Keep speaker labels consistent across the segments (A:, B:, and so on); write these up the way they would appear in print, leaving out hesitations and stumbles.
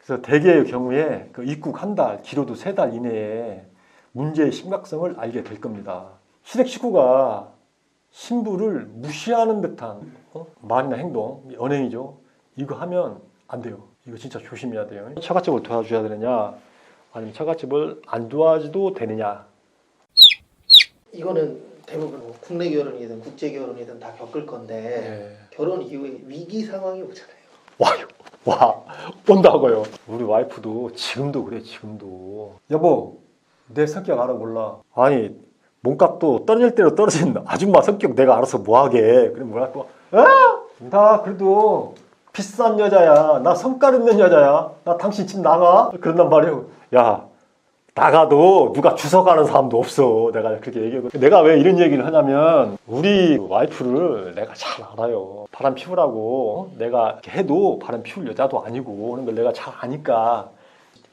A: 그래서 대개의 경우에 그 입국 한 달, 길어도 3달 이내에 문제의 심각성을 알게 될 겁니다. 시댁 식구가 신부를 무시하는 듯한 말이나 행동, 언행이죠. 이거 하면 안 돼요. 이거 진짜 조심해야 돼요. 처갓집을 도와줘야 되느냐, 아니면 처갓집을 안 도와줘도 되느냐.
B: 이거는 대부분 뭐 국내 결혼이든 국제 결혼이든 다 겪을 건데 결혼 이후에 위기 상황이 오잖아요.
A: 와, 온다고요. 우리 와이프도 지금도 그래, 지금도. 여보, 내 성격 알아 몰라. 아니, 몸값도 떨어질 대로 떨어진 아줌마 성격 내가 알아서 뭐하게. 그럼 뭐라 또, 나 그래도 비싼 여자야. 나 성깔 있는 여자야. 나 당신 집 나가? 그런단 말이에요. 야, 나가도 누가 주워가는 사람도 없어. 내가 그렇게 얘기하고. 내가 왜 이런 얘기를 하냐면 우리 와이프를 내가 잘 알아요. 바람 피우라고 내가 이렇게 해도 바람 피울 여자도 아니고 하는 걸 내가 잘 아니까.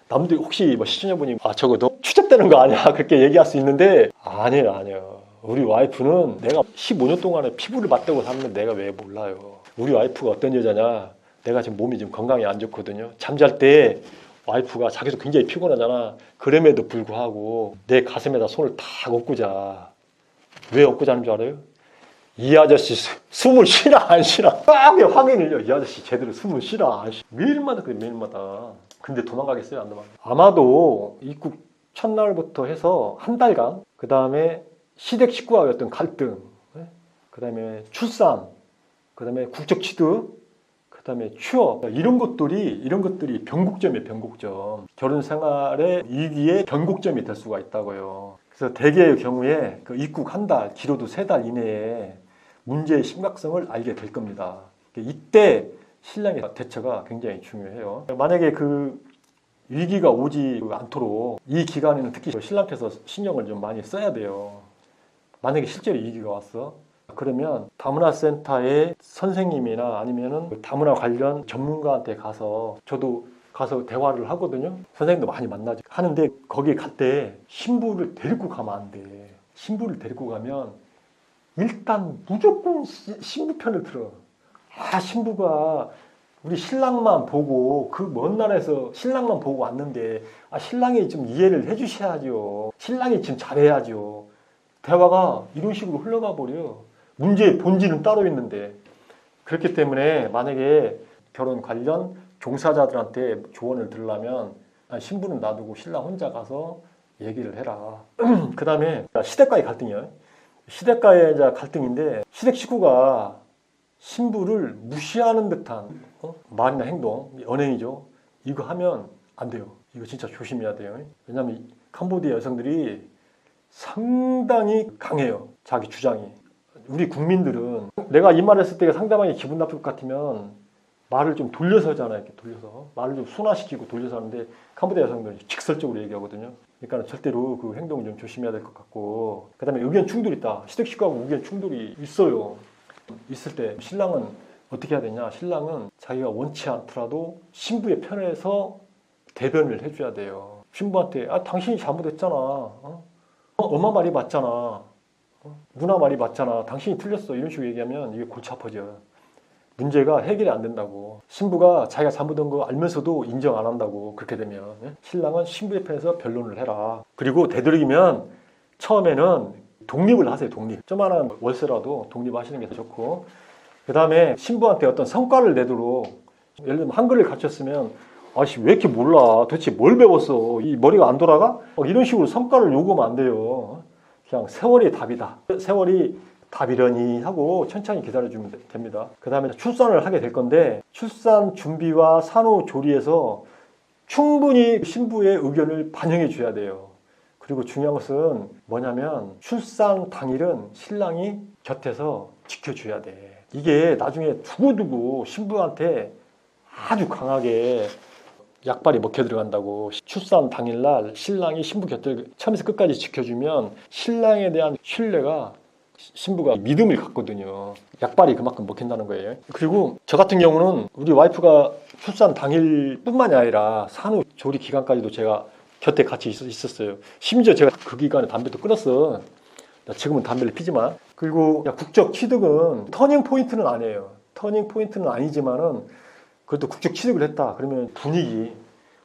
A: 남들 혹시 뭐 시청자분이 저거 너 추잡되는 거 아니야? 그렇게 얘기할 수 있는데 아니에요. 우리 와이프는 내가 15년 동안에 피부를 맞대고 샀는데 내가 왜 몰라요. 우리 와이프가 어떤 여자냐? 내가 지금 몸이 좀 건강이 안 좋거든요. 잠잘 때 와이프가 자기도 굉장히 피곤하잖아. 그럼에도 불구하고 내 가슴에다 손을 탁 얹고 자. 왜 얹고 자는 줄 알아요? 이 아저씨 숨을 쉬나 안 쉬나 빡 확인을요. 이 아저씨 제대로 숨을 쉬나 안 쉬나. 매일마다 그래, 매일마다. 근데 도망가겠어요? 안 도망가? 아마도 입국 첫날부터 해서 한 달간, 그 다음에 시댁 식구와의 어떤 갈등, 그 다음에 출산, 그 다음에 국적 취득, 그 다음에 취업, 이런 것들이 변곡점이에요. 변곡점. 결혼 생활의 위기의 변곡점이 될 수가 있다고요. 그래서 대개의 경우에 그 입국 한 달, 길어도 3달 이내에 문제의 심각성을 알게 될 겁니다. 이때 신랑의 대처가 굉장히 중요해요. 만약에 그 위기가 오지 않도록 이 기간에는 특히 신랑께서 신경을 좀 많이 써야 돼요. 만약에 실제로 위기가 왔어. 그러면 다문화센터의 선생님이나 아니면은 다문화 관련 전문가한테 가서, 저도 가서 대화를 하거든요. 선생님도 많이 만나지. 하는데 거기 갈 때 신부를 데리고 가면 안 돼. 신부를 데리고 가면 일단 무조건 신부 편을 들어. 신부가 우리 신랑만 보고 그 먼 나라에서 신랑만 보고 왔는데 신랑이 좀 이해를 해주셔야죠. 신랑이 지금 잘해야죠. 대화가 이런 식으로 흘러가 버려. 문제의 본질은 따로 있는데. 그렇기 때문에 만약에 결혼 관련 종사자들한테 조언을 들으려면 신부는 놔두고 신랑 혼자 가서 얘기를 해라. 그 다음에 시댁과의 갈등이에요. 시댁과의 갈등인데 시댁 식구가 신부를 무시하는 듯한 말이나 행동, 언행이죠. 이거 하면 안 돼요. 이거 진짜 조심해야 돼요. 왜냐하면 캄보디아 여성들이 상당히 강해요. 자기 주장이. 우리 국민들은 내가 이 말을 했을 때 상대방이 기분 나쁠 것 같으면 말을 좀 돌려서 하잖아요. 이렇게 돌려서. 말을 좀 순화시키고 돌려서 하는데 캄보디아 여성들은 직설적으로 얘기하거든요. 그러니까 절대로 그 행동을 좀 조심해야 될 것 같고. 그 다음에 의견 충돌이 있다. 시댁 식구하고 의견 충돌이 있어요. 있을 때 신랑은 어떻게 해야 되냐. 신랑은 자기가 원치 않더라도 신부의 편에서 대변을 해줘야 돼요. 신부한테 당신이 잘못했잖아. 엄마 말이 맞잖아. 누나 말이 맞잖아. 당신이 틀렸어. 이런 식으로 얘기하면 이게 골치 아파져요. 문제가 해결이 안 된다고. 신부가 자기가 잘못한 거 알면서도 인정 안 한다고. 그렇게 되면 신랑은 신부의 편에서 변론을 해라. 그리고 되도록이면 처음에는 독립을 하세요. 독립. 조그만한 월세라도 독립하시는 게 더 좋고. 그 다음에 신부한테 어떤 성과를 내도록, 예를 들면 한글을 가르쳤으면 왜 이렇게 몰라? 도대체 뭘 배웠어? 이 머리가 안 돌아가? 이런 식으로 성과를 요구하면 안 돼요. 그냥 세월이 답이다. 세월이 답이려니 하고 천천히 기다려주면 됩니다. 그 다음에 출산을 하게 될 건데 출산 준비와 산후조리에서 충분히 신부의 의견을 반영해 줘야 돼요. 그리고 중요한 것은 뭐냐면 출산 당일은 신랑이 곁에서 지켜줘야 돼. 이게 나중에 두고두고 신부한테 아주 강하게 약발이 먹혀 들어간다고. 출산 당일날 신랑이 신부 곁을 처음에서 끝까지 지켜주면 신랑에 대한 신뢰가 신부가 믿음을 갖거든요. 약발이 그만큼 먹힌다는 거예요. 그리고 저 같은 경우는 우리 와이프가 출산 당일뿐만이 아니라 산후조리 기간까지도 제가 곁에 같이 있었어요. 심지어 제가 그 기간에 담배도 끊었어. 지금은 담배를 피지만. 그리고 국적 취득은 터닝 포인트는 아니에요. 터닝 포인트는 아니지만은 그래도 국적 취득을 했다. 그러면 분위기,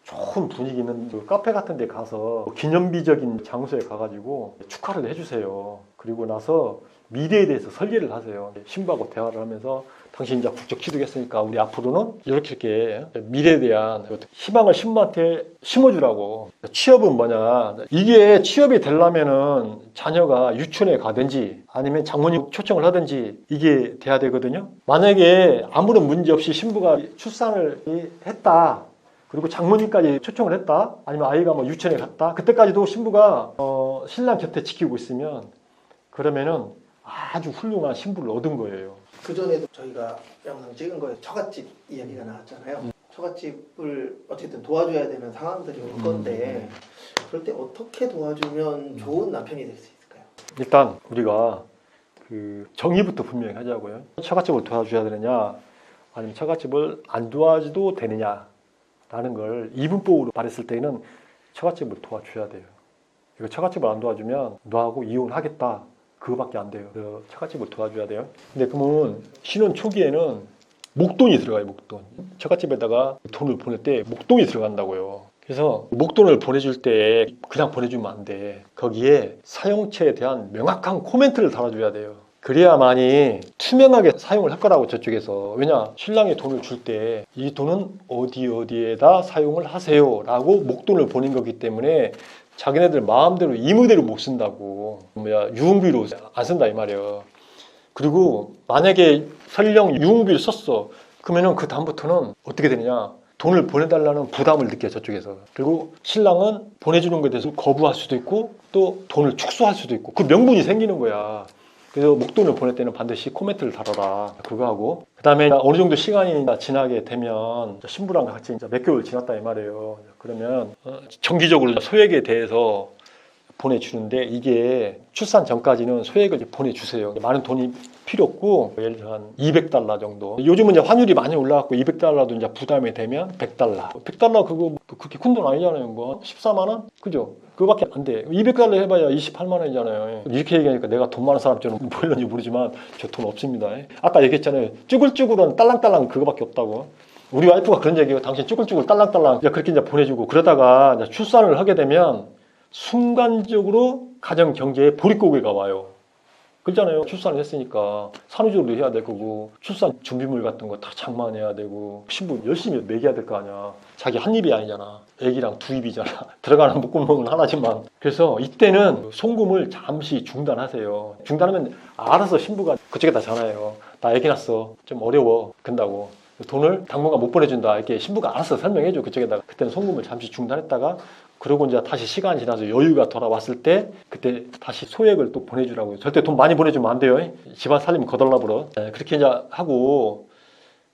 A: 좋은 분위기 있는 그 카페 같은 데 가서 기념비적인 장소에 가가지고 축하를 해주세요. 그리고 나서 미래에 대해서 설계를 하세요. 신부하고 대화를 하면서 당신 이제 국적 취득했으니까 우리 앞으로는 이렇게 미래에 대한 희망을 신부한테 심어주라고. 취업은 뭐냐? 이게 취업이 되려면은 자녀가 유치원에 가든지 아니면 장모님 초청을 하든지 이게 돼야 되거든요. 만약에 아무런 문제 없이 신부가 출산을 했다. 그리고 장모님까지 초청을 했다. 아니면 아이가 뭐 유치원에 갔다. 그때까지도 신부가 신랑 곁에 지키고 있으면 그러면은 아주 훌륭한 신부를 얻은 거예요.
B: 그전에도 저희가 영상 찍은 거에 처갓집 이야기가 나왔잖아요. 처갓집을 어쨌든 도와줘야 되는 상황들이 올 건데 그럴 때 어떻게 도와주면 좋은 남편이 될 수 있을까요?
A: 일단 우리가 그 정의부터 분명히 하자고요. 처갓집을 도와줘야 되느냐 아니면 처갓집을 안 도와줘도 되느냐라는 걸 이분법으로 말했을 때는 처갓집을 도와줘야 돼요. 이거 처갓집을 안 도와주면 너하고 이혼하겠다. 그거밖에 안 돼요. 처갓집을 도와줘야 돼요. 근데 그러면 신혼 초기에는 목돈이 들어가요. 목돈. 처갓집에다가 돈을 보낼 때 목돈이 들어간다고요. 그래서 목돈을 보내줄 때 그냥 보내주면 안 돼. 거기에 사용처에 대한 명확한 코멘트를 달아줘야 돼요. 그래야만이 투명하게 사용을 할 거라고 저쪽에서. 왜냐? 신랑이 돈을 줄 때 이 돈은 어디에다 사용을 하세요 라고 목돈을 보낸 거기 때문에 자기네들 마음대로 이무대로 못 쓴다고. 유흥비로 안 쓴다 이 말이야. 그리고 만약에 설령 유흥비를 썼어. 그러면은 그 다음부터는 어떻게 되느냐? 돈을 보내달라는 부담을 느껴 저쪽에서. 그리고 신랑은 보내주는 것에 대해서 거부할 수도 있고 또 돈을 축소할 수도 있고 그 명분이 생기는 거야. 그래서 목돈을 보낼 때는 반드시 코멘트를 달아라. 그거 하고 그 다음에 어느 정도 시간이 지나게 되면 신부랑 같이 이제 몇 개월 지났다 이 말이에요. 그러면 정기적으로 소액에 대해서 보내주는데 이게 출산 전까지는 소액을 보내주세요. 많은 돈이 필요 없고 예를 들어 한 $200 정도. 요즘은 이제 환율이 많이 올라갔고 $200도 이제 부담이 되면 $100. $100 그거 그렇게 큰 돈 아니잖아요. 뭐 14만 원? 그죠? 그거밖에 안 돼. $200 해봐야 28만 원이잖아요. 이렇게 얘기하니까 내가 돈 많은 사람처럼 보이는지 모르지만 저 돈 없습니다. 아까 얘기했잖아요. 쭈글쭈글한 딸랑딸랑 그거밖에 없다고. 우리 와이프가 그런 얘기예요. 당신 쭈글쭈글 딸랑딸랑 그렇게 이제 보내주고 그러다가 이제 출산을 하게 되면 순간적으로 가정 경제에 보릿고개가 와요. 그렇잖아요. 출산을 했으니까 산후조리도 해야 될 거고 출산 준비물 같은 거 다 장만해야 되고 신부 열심히 먹여야 될 거 아니야. 자기 한 입이 아니잖아. 애기랑 두 입이잖아. 들어가는 목구멍은 하나지만. 그래서 이때는 송금을 잠시 중단하세요. 중단하면 알아서 신부가 그쪽에다 전화해요. 나 애기 낳았어. 좀 어려워. 근다고. 돈을 당분간 못 보내준다. 이렇게 신부가 알아서 설명해줘. 그쪽에다가. 그때는 송금을 잠시 중단했다가 그러고 이제 다시 시간이 지나서 여유가 돌아왔을 때 그때 다시 소액을 또 보내주라고요. 절대 돈 많이 보내주면 안 돼요. 집안 살림 거덜나버려. 네, 그렇게 이제 하고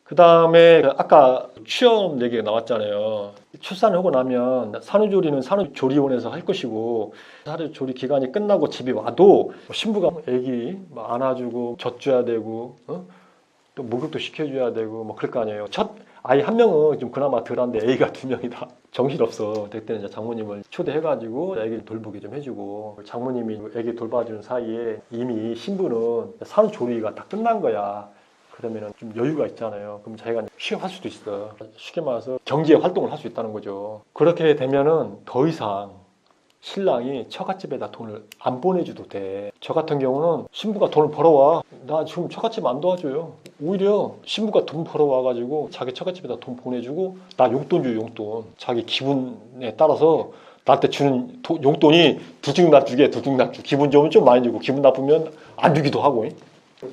A: 그 다음에 아까 취업 얘기가 나왔잖아요. 출산을 하고 나면 산후조리는 산후조리원에서 할 것이고 산후조리 기간이 끝나고 집에 와도 신부가 애기 안아주고 젖줘야 되고 또 목욕도 시켜줘야 되고 뭐 그럴 거 아니에요. 첫 아이 한 명은 좀 그나마 덜한데 애기가 두 명이다. 정신없어. 그때는 이제 장모님을 초대해가지고 애기를 돌보게 좀 해주고 장모님이 애기 돌봐주는 사이에 이미 신부는 산후조리가 다 끝난 거야. 그러면은 좀 여유가 있잖아요. 그럼 자기가 취업할 수도 있어. 쉽게 말해서 경제 활동을 할 수 있다는 거죠. 그렇게 되면은 더 이상 신랑이 처갓집에다 돈을 안 보내줘도 돼. 저 같은 경우는 신부가 돈을 벌어와. 나 지금 처갓집 안 도와줘요. 오히려 신부가 돈 벌어와가지고 자기 처갓집에다 돈 보내주고 나 용돈 줘 용돈. 자기 기분에 따라서 나한테 주는 용돈이 두둑날주게 두둑날주. 기분 좋으면 좀 많이 주고 기분 나쁘면 안 주기도 하고.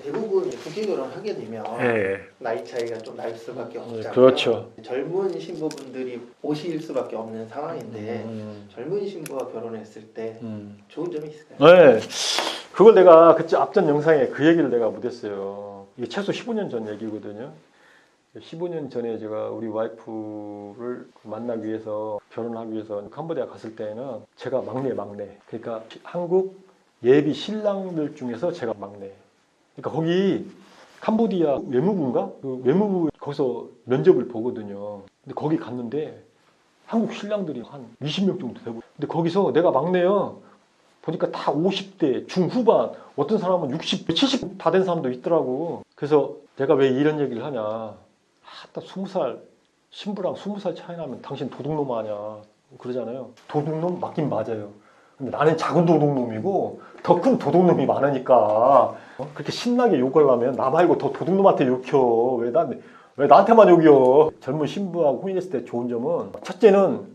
B: 대부분 국제 결혼하게 되면
A: 네.
B: 나이 차이가 좀 날 수밖에 없잖아요.
A: 그렇죠.
B: 젊은 신부분들이 오실 수밖에 없는 상황인데 젊은 신부와 결혼했을 때 좋은 점이 있을까요?
A: 네. 그걸 내가 그때 앞전 영상에 그 얘기를 내가 못했어요. 이게 최소 15년 전 얘기거든요. 15년 전에 제가 우리 와이프를 만나기 위해서 결혼하기 위해서 캄보디아 갔을 때는 제가 막내. 그러니까 한국 예비 신랑들 중에서 제가 막내. 그러니까 거기 캄보디아 외무부인가? 그 외무부 거기서 면접을 보거든요. 근데 거기 갔는데 한국 신랑들이 한 20명 정도 되고 근데 거기서 내가 막내요. 보니까 다 50대 중후반 어떤 사람은 60, 70 다 된 사람도 있더라고. 그래서 내가 왜 이런 얘기를 하냐. 딱 20살 신부랑 20살 차이 나면 당신 도둑놈 아니야. 그러잖아요. 도둑놈 맞긴 맞아요. 근데 나는 작은 도둑놈이고 더 큰 도둑놈이 많으니까 그렇게 신나게 욕을 하면 나 말고 더 도둑놈한테 욕혀. 왜 나한테만 욕이요? 젊은 신부하고 혼인했을 때 좋은 점은 첫째는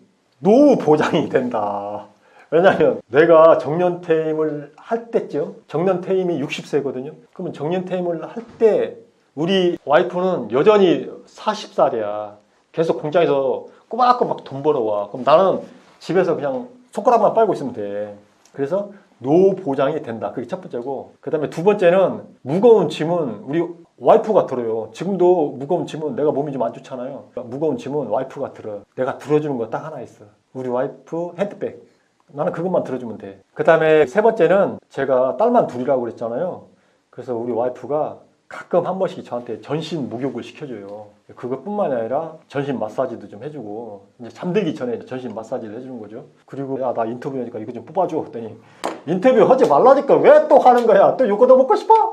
A: 노후 보장이 된다. 왜냐면 내가 정년퇴임을 할 때쯤 정년퇴임이 60세거든요. 그러면 정년퇴임을 할 때 우리 와이프는 여전히 40살이야. 계속 공장에서 꼬박꼬박 돈 벌어와. 그럼 나는 집에서 그냥 손가락만 빨고 있으면 돼. 그래서 노후 보장이 된다. 그게 첫 번째고, 그 다음에 두 번째는 무거운 짐은 우리 와이프가 들어요. 지금도 무거운 짐은 내가 몸이 좀 안 좋잖아요. 무거운 짐은 와이프가 들어. 내가 들어주는 거 딱 하나 있어. 우리 와이프 핸드백. 나는 그것만 들어주면 돼. 그 다음에 세 번째는 제가 딸만 둘이라고 그랬잖아요. 그래서 우리 와이프가 가끔 한 번씩 저한테 전신 목욕을 시켜줘요. 그것뿐만이 아니라 전신 마사지도 좀 해주고, 이제 잠들기 전에 전신 마사지를 해주는 거죠. 그리고 야, 나 인터뷰하니까 이거 좀 뽑아줘 했더니 인터뷰 하지 말라니까 왜 또 하는 거야? 또 요거 더 먹고 싶어?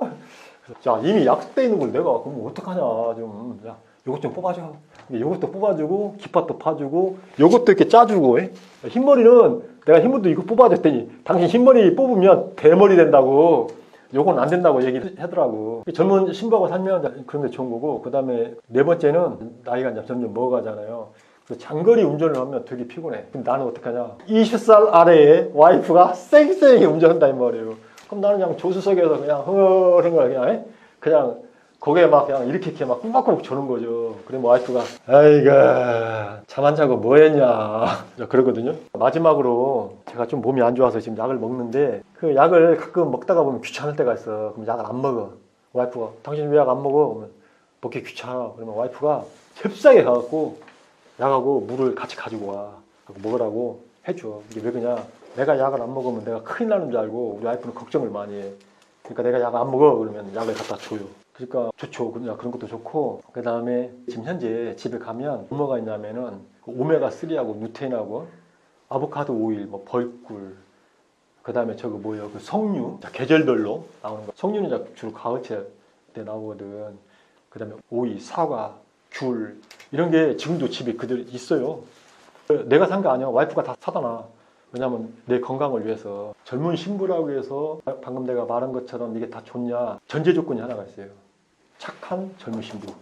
A: 그래서 야, 이미 약속돼 있는 걸 내가 그럼 어떡하냐 좀. 야, 요것 좀 뽑아줘. 요것도 뽑아주고 기팟도 파주고 요것도 이렇게 짜주고. 흰머리는 내가 흰머리도 이거 뽑아줬더니 당신 흰머리 뽑으면 대머리 된다고. 요건 안 된다고 얘기를 하더라고. 젊은 신부하고 살면 그런 게 좋은 거고, 그 다음에 네 번째는 나이가 이제 점점 먹어가잖아요. 그래서 장거리 운전을 하면 되게 피곤해. 근데 나는 어떡하냐. 20살 아래에 와이프가 쌩쌩이 운전한다 이 말이에요. 그럼 나는 그냥 조수석에서 그냥 흥얼흥얼 그냥 고개 막 그냥 이렇게 막 꾸벅꾸벅 조는 거죠. 그러면 와이프가 아이고 잠 안 자고 뭐 했냐 그러거든요. 마지막으로 제가 좀 몸이 안 좋아서 지금 약을 먹는데, 그 약을 가끔 먹다가 보면 귀찮을 때가 있어. 그럼 약을 안 먹어. 와이프가 당신 왜 약 안 먹어? 그러면 먹기 귀찮아. 그러면 와이프가 잽싸게 가갖고 약하고 물을 같이 가지고 와. 먹으라고 해줘. 이게 왜 그러냐. 내가 약을 안 먹으면 내가 큰일 나는 줄 알고 우리 와이프는 걱정을 많이 해. 그러니까 내가 약을 안 먹어 그러면 약을 갖다 줘요. 그러니까 좋죠. 그런 것도 좋고, 그 다음에 지금 현재 집에 가면 뭐가 있냐면은 오메가3하고 루테인하고 아보카도 오일, 뭐 벌꿀, 그 다음에 저거 뭐예요? 그 석류, 계절별로 나오는 거. 석류는 주로 가을철 때 나오거든. 그 다음에 오이, 사과, 귤 이런 게 지금도 집에 그대로 있어요. 내가 산 거 아니야. 와이프가 다 사다 놔. 왜냐면 내 건강을 위해서. 젊은 신부라고 해서 방금 내가 말한 것처럼 이게 다 좋냐? 전제 조건이 하나가 있어요. 착한 젊은 신부.